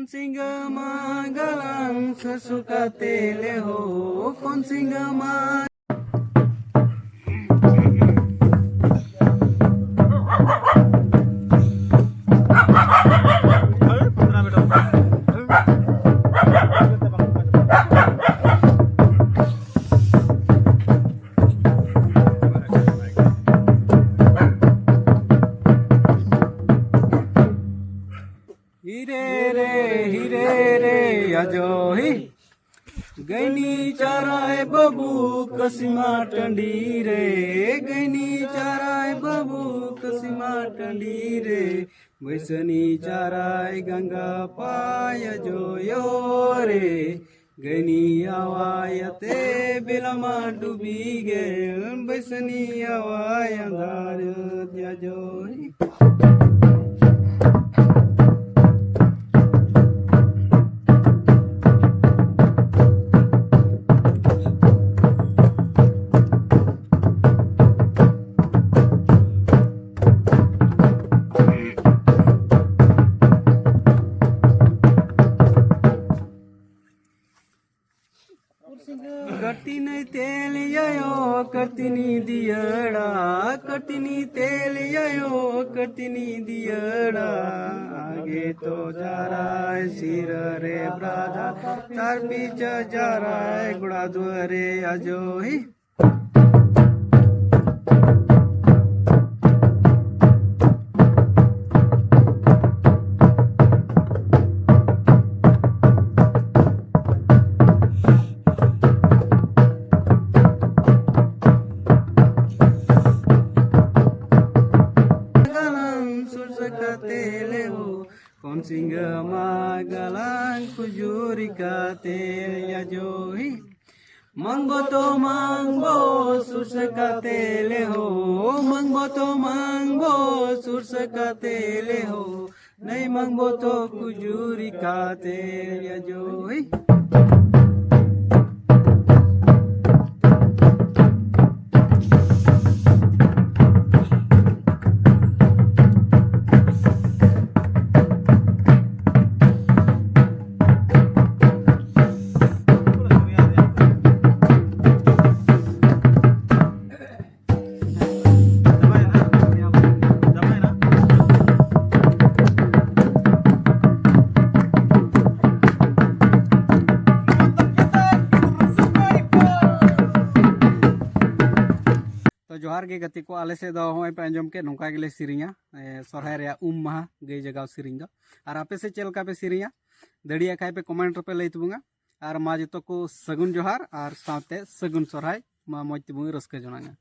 Konsinga magalang sesuka teleho konsinga mag हीरे रे अजोही गैनी चाराय बबू कसीमा टंडी रे गैनी चाराय बबू कसीमा टंडी रे वैसनी चाराय गंगा पाय जोयो रे गैनी आवायते बिलमा डूबी गेल वैसनी आवाय अंधार जोही कटिनी तेल यो कटिनी दियड़ा कटिनी तेल यो कटिनी दियड़ा आगे तो जा रहा है सिर रे ब्राधा तार बीच जा रहा है गुड़ा द्वारे अजोही konsinga magalang kujuri kate ya johi mangbo to mangbo sursakate leho mangbo to mangbo sursakate leho nai mangbo to kujuri kate ya johi जोहार गे गति को आले से दो होय पे अंजम के नोका गेले सिरिया सरहाय रे महा गई जगह सिरिंग दो और आपे से चलका पे सिरिया दड़िया खाय पे कमेंट पे लई तबुंगा और मा जतो को सगुन जोहार और साथे सगुन सरहाय मा मज तबुंगा रस्का जनांगा।